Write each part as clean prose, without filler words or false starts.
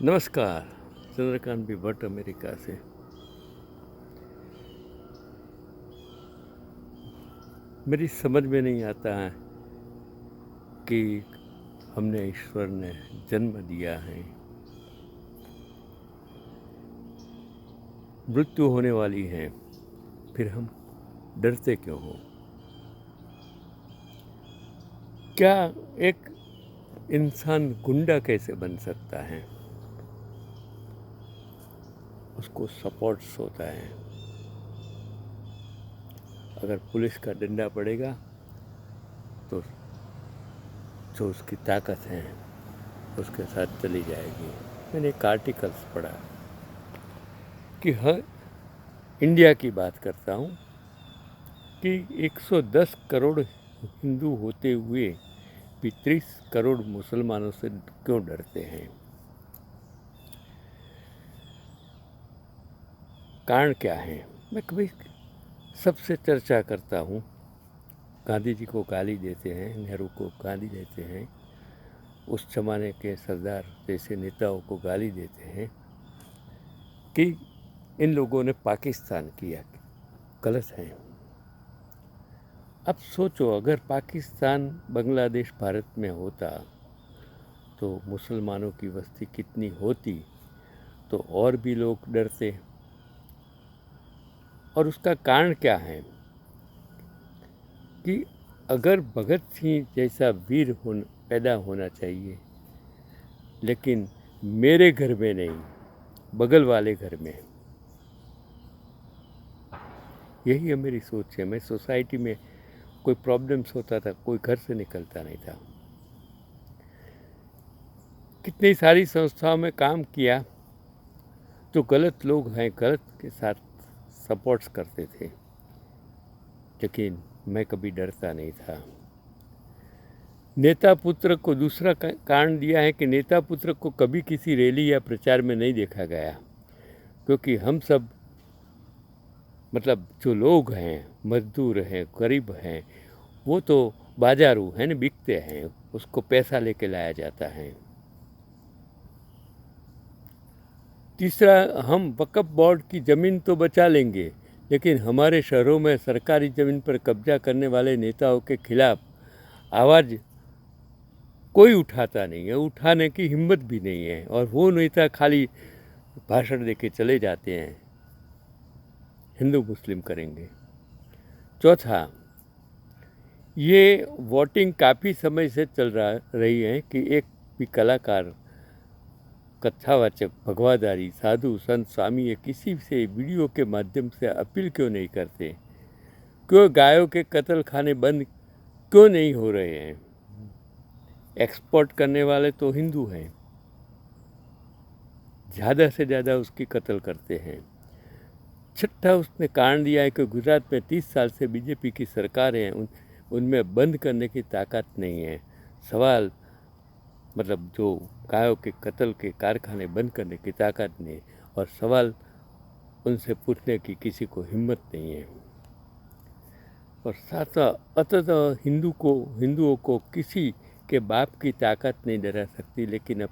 नमस्कार। Chandrakant B Bhatt America से। मेरी समझ में नहीं आता है कि हमने ईश्वर ने जन्म दिया है, मृत्यु होने वाली है, फिर हम डरते क्यों हो? क्या एक इंसान गुंडा कैसे बन सकता है? उसको सपोर्ट्स होता है। अगर पुलिस का डंडा पड़ेगा तो जो उसकी ताकत है उसके साथ चली जाएगी। मैंने एक आर्टिकल्स पढ़ा कि हर इंडिया की बात करता हूँ कि 110 करोड़ हिंदू होते हुए भी 30 करोड़ मुसलमानों से क्यों डरते हैं? कारण क्या है? मैं कभी सबसे चर्चा करता हूँ। गांधी जी को गाली देते हैं, नेहरू को गाली देते हैं, उस जमाने के सरदार जैसे नेताओं को गाली देते हैं कि इन लोगों ने पाकिस्तान किया। गलत है। अब सोचो, अगर पाकिस्तान बांग्लादेश भारत में होता तो मुसलमानों की बस्ती कितनी होती, तो और भी लोग डरते। और उसका कारण क्या है कि अगर भगत सिंह जैसा वीर पैदा होना चाहिए, लेकिन मेरे घर में नहीं, बगल वाले घर में। यही है मेरी सोच है। मैं सोसाइटी में कोई प्रॉब्लम्स होता था, कोई घर से निकलता नहीं था। कितनी सारी संस्थाओं में काम किया, जो गलत लोग हैं गलत के साथ सपोर्ट्स करते थे, लेकिन मैं कभी डरता नहीं था। नेता पुत्र को दूसरा कारण दिया है कि नेता पुत्र को कभी किसी रैली या प्रचार में नहीं देखा गया, क्योंकि हम सब मतलब जो लोग हैं, मजदूर हैं, गरीब हैं, वो तो बाजारू हैं न, बिकते हैं, उसको पैसा लेके लाया जाता है। तीसरा, हम वक्फ बोर्ड की ज़मीन तो बचा लेंगे, लेकिन हमारे शहरों में सरकारी ज़मीन पर कब्जा करने वाले नेताओं के खिलाफ आवाज़ कोई उठाता नहीं है, उठाने की हिम्मत भी नहीं है, और वो नेता खाली भाषण देके चले जाते हैं, हिंदू मुस्लिम करेंगे। चौथा, ये वोटिंग काफ़ी समय से चल रही है कि एक भी कलाकार, कथावाचक, भगवादारी, साधु, संत, स्वामी या किसी से वीडियो के माध्यम से अपील क्यों नहीं करते? क्यों गायों के कत्ल खाने बंद क्यों नहीं हो रहे हैं? एक्सपोर्ट करने वाले तो हिंदू हैं, ज़्यादा से ज़्यादा उसकी कत्ल करते हैं। छठा, उसने कारण दिया है कि गुजरात में 30 साल से बीजेपी की सरकार है, उनमें बंद करने की ताकत नहीं है। सवाल मतलब जो गायों के कत्ल के कारखाने बंद करने की ताकत नहीं, और सवाल उनसे पूछने की किसी को हिम्मत नहीं है। और सातवां, अतः हिंदुओं को किसी के बाप की ताकत नहीं डरा सकती, लेकिन अब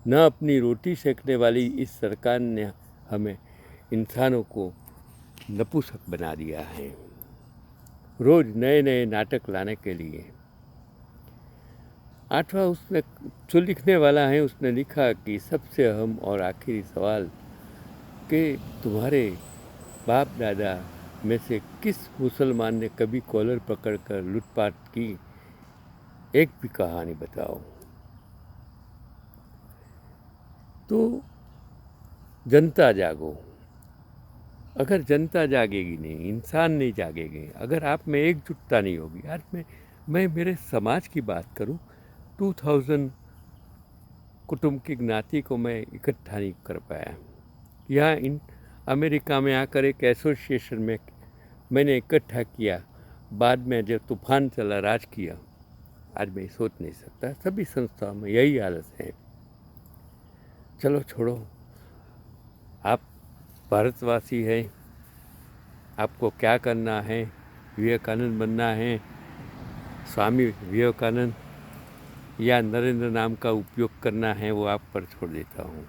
न अपनी रोटी सेकने वाली इस सरकार ने हमें इंसानों को नपुंसक बना दिया है, रोज नए नए नाटक लाने के लिए। आठवां, उसने जो लिखने वाला है उसने लिखा कि सबसे अहम और आखिरी सवाल कि तुम्हारे बाप दादा में से किस मुसलमान ने कभी कॉलर पकड़कर लूटपाट की? एक भी कहानी बताओ। तो जनता जागो। अगर जनता जागेगी नहीं, इंसान नहीं जागेंगे, अगर आप में एकजुटता नहीं होगी। आज मैं मेरे समाज की बात करूं, 2000 कुटुंब की ज्ञाति को मैं इकट्ठा नहीं कर पाया। यहाँ इन अमेरिका में आकर एक एसोसिएशन में मैंने इकट्ठा किया, बाद में जब तूफान चला, राज किया। आज मैं सोच नहीं सकता, सभी संस्थाओं में यही हालत है। चलो छोड़ो, आप भारतवासी हैं, आपको क्या करना है? विवेकानंद बनना है, स्वामी विवेकानंद, या नरेंद्र नाम का उपयोग करना है, वो आप पर छोड़ देता हूँ।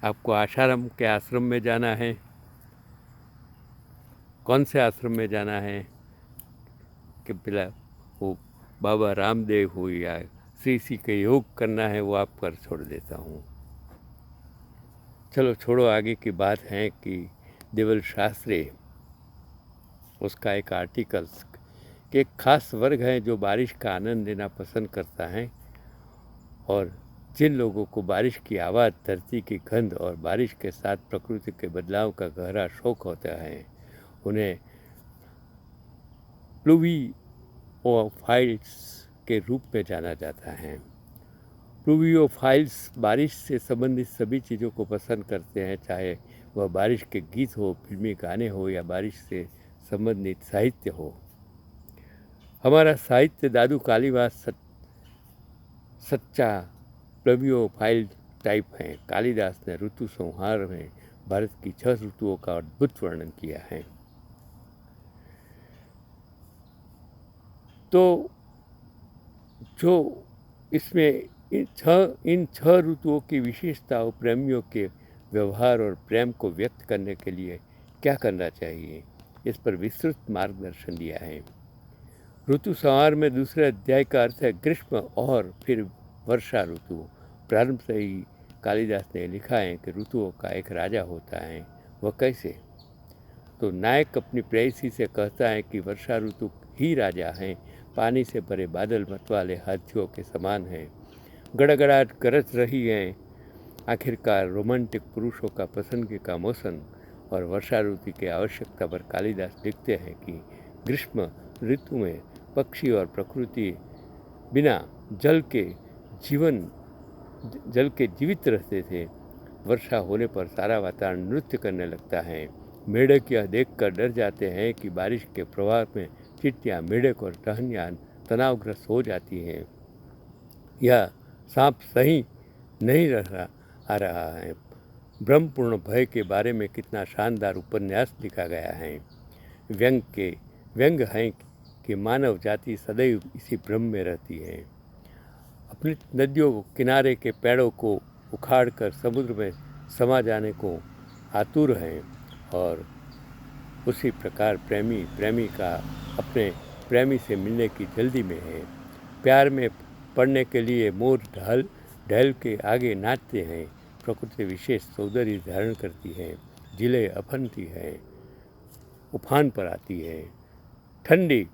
आपको आशाराम के आश्रम में जाना है? कौन से आश्रम में जाना है? कि बिला वो बाबा रामदेव हो या श्री के योग करना है, वो आप पर छोड़ देता हूँ। चलो छोड़ो, आगे की बात है कि देवल शास्त्री, उसका एक आर्टिकल्स कि एक खास वर्ग है जो बारिश का आनंद लेना पसंद करता है, और जिन लोगों को बारिश की आवाज़, धरती की गंध और बारिश के साथ प्रकृति के बदलाव का गहरा शौक होता है, उन्हें प्लूवियोफाइल्स के रूप में जाना जाता है। प्लूवियोफाइल्स बारिश से संबंधित सभी चीज़ों को पसंद करते हैं, चाहे वह बारिश के गीत हो, फिल्मी गाने हो या बारिश से संबंधित साहित्य हो। हमारा साहित्य दादू कालीदास सच्चा प्लूवियोफाइल टाइप है। कालिदास ने ऋतु संहार में भारत की 6 ऋतुओं का अद्भुत वर्णन किया है। तो जो इसमें इन छह ऋतुओं की विशेषताओं, प्रेमियों के व्यवहार और प्रेम को व्यक्त करने के लिए क्या करना चाहिए, इस पर विस्तृत मार्गदर्शन दिया है। ऋतु संहार में दूसरे अध्याय का अर्थ है ग्रीष्म और फिर वर्षा ऋतु। प्रारंभ से ही कालिदास ने लिखा है कि ऋतुओं का एक राजा होता है। वह कैसे? तो नायक अपनी प्रेयसी से कहता है कि वर्षा ऋतु ही राजा है, पानी से भरे बादल मतवाले हाथियों के समान है, गड़गड़ाहट गरज रही है। आखिरकार रोमांटिक पुरुषों का पसंदगी का मौसम। और वर्षा ऋतु की आवश्यकता पर कालिदास लिखते हैं कि ग्रीष्म ऋतु में पक्षी और प्रकृति बिना जल के जीवित रहते थे। वर्षा होने पर सारा वातावरण नृत्य करने लगता है। मेढक यह देखकर डर जाते हैं कि बारिश के प्रभाव में चिट्टियाँ, मेढक और टहनियाँ तनावग्रस्त हो जाती हैं। यह सांप सही नहीं आ रहा है। ब्रह्मपूर्ण भय के बारे में कितना शानदार उपन्यास लिखा गया है। व्यंग है कि मानव जाति सदैव इसी भ्रम में रहती है। अपनी नदियों किनारे के पेड़ों को उखाड़कर समुद्र में समा जाने को आतुर हैं, और उसी प्रकार प्रेमिका अपने प्रेमी से मिलने की जल्दी में है। प्यार में पड़ने के लिए मोर ढल के आगे नाचते हैं। प्रकृति विशेष सौंदर्य धारण करती है। झीलें अफनती है, उफान पर आती है। ठंडी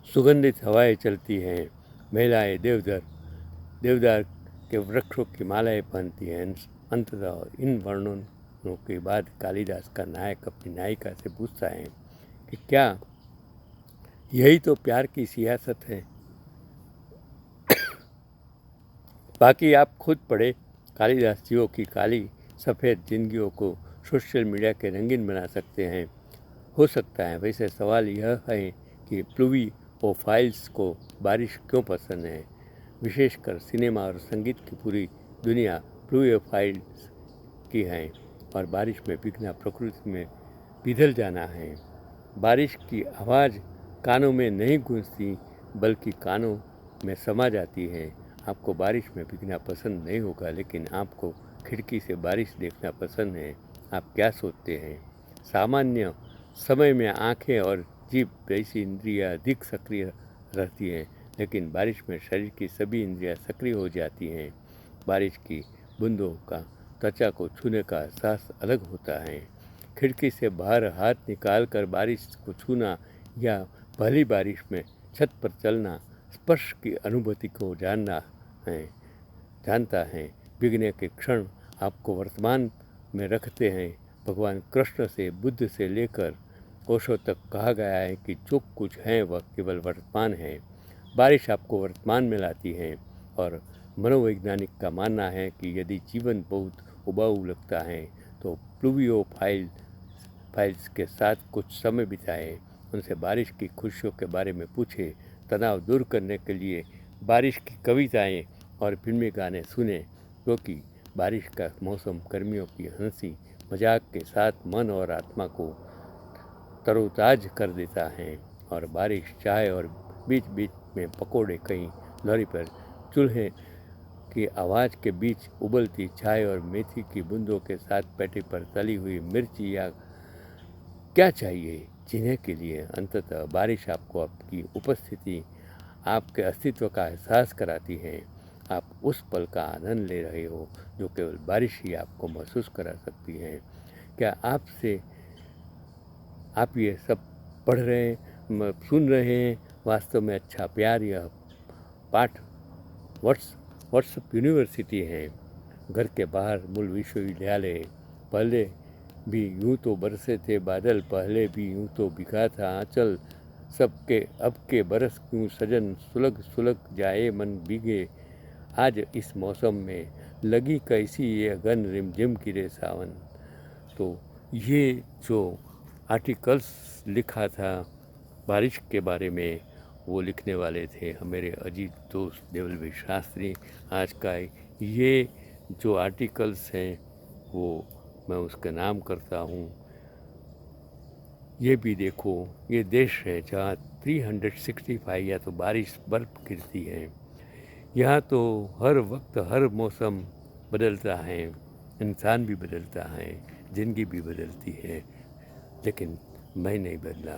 सुगंधित हवाएं चलती हैं। महिलाएं देवदार के वृक्षों की मालाएं पहनती हैं। अंततः इन वर्णनों के बाद कालिदास का नायक अपनी नायिका से पूछता है कि क्या यही तो प्यार की सियासत है? बाकी आप खुद पढ़े। कालिदास जीवों की काली सफ़ेद जिंदगियों को सोशल मीडिया के रंगीन बना सकते हैं, हो सकता है। वैसे सवाल यह है कि प्लूवियोफाइल्स को बारिश क्यों पसंद है? विशेषकर सिनेमा और संगीत की पूरी दुनिया प्लूवियोफाइल्स की है, और बारिश में भीगना प्रकृति में पिघल जाना है। बारिश की आवाज़ कानों में नहीं गूंजती, बल्कि कानों में समा जाती है। आपको बारिश में भीगना पसंद नहीं होगा, लेकिन आपको खिड़की से बारिश देखना पसंद है। आप क्या सोचते हैं? सामान्य समय में आँखें और जीभ जैसी इंद्रियाँ अधिक सक्रिय रहती हैं, लेकिन बारिश में शरीर की सभी इंद्रियाँ सक्रिय हो जाती हैं। बारिश की बूंदों का त्वचा को छूने का एहसास अलग होता है। खिड़की से बाहर हाथ निकालकर बारिश को छूना या पहली बारिश में छत पर चलना स्पर्श की अनुभूति को जानता है। भीगने के क्षण आपको वर्तमान में रखते हैं। भगवान कृष्ण से, बुद्ध से लेकर ओशो तक कहा गया है कि जो कुछ है वह केवल वर्तमान है। बारिश आपको वर्तमान में लाती है, और मनोवैज्ञानिक का मानना है कि यदि जीवन बहुत उबाऊ लगता है तो प्लूवियोफाइल्स के साथ कुछ समय बिताएं। उनसे बारिश की खुशियों के बारे में पूछें। तनाव दूर करने के लिए बारिश की कविताएं और फिल्मी गाने सुने, क्योंकि बारिश का मौसम गर्मियों की हंसी मजाक के साथ मन और आत्मा को तरोताज कर देता है। और बारिश, चाय और बीच बीच में पकोड़े, कहीं लॉरी पर चूल्हे कि आवाज़ के बीच उबलती चाय और मेथी की बूंदों के साथ पैटी पर तली हुई मिर्ची या क्या चाहिए जीने के लिए। अंततः बारिश आपको आपकी उपस्थिति, आपके अस्तित्व का एहसास कराती है। आप उस पल का आनंद ले रहे हो जो केवल बारिश ही आपको महसूस करा सकती है। क्या आप ये सब पढ़ रहे हैं, सुन रहे हैं? वास्तव में अच्छा प्यार यह पाठ व्हाट्सएप यूनिवर्सिटी है। घर के बाहर मूल विश्वविद्यालय। पहले भी यूं तो बरसे थे बादल, पहले भी यूं तो बिखा था आंचल, सबके अब के बरस क्यों सजन, सुलग सुलग जाए मन भीगे। आज इस मौसम में लगी कैसी ये गन, रिमझिम गिरे सावन। तो ये जो आर्टिकल्स लिखा था बारिश के बारे में, वो लिखने वाले थे मेरे अजीत दोस्त देवल शास्त्री। आज का ये जो आर्टिकल्स हैं वो मैं उसका नाम करता हूँ। ये भी देखो, ये देश है जहाँ 365 या तो बारिश बर्फ़ गिरती है। यहाँ तो हर वक्त हर मौसम बदलता है, इंसान भी बदलता है, ज़िंदगी भी बदलती है, लेकिन मैं नहीं बदला।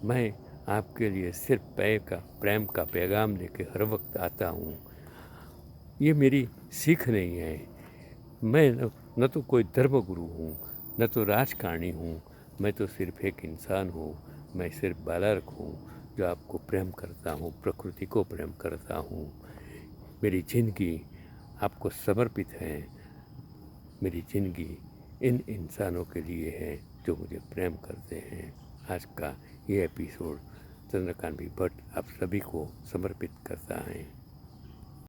मैं आपके लिए सिर्फ प्रेम का पैगाम लेके हर वक्त आता हूँ। ये मेरी सीख नहीं है। मैं न तो कोई धर्मगुरु हूँ, न तो राजकारणी हूँ। मैं तो सिर्फ एक इंसान हूँ। मैं सिर्फ बालक हूँ जो आपको प्रेम करता हूँ, प्रकृति को प्रेम करता हूँ। मेरी ज़िंदगी आपको समर्पित है। मेरी ज़िंदगी इन इंसानों के लिए है जो मुझे प्रेम करते हैं। आज का ये एपिसोड चंद्रकांत भट्ट आप सभी को समर्पित करता है।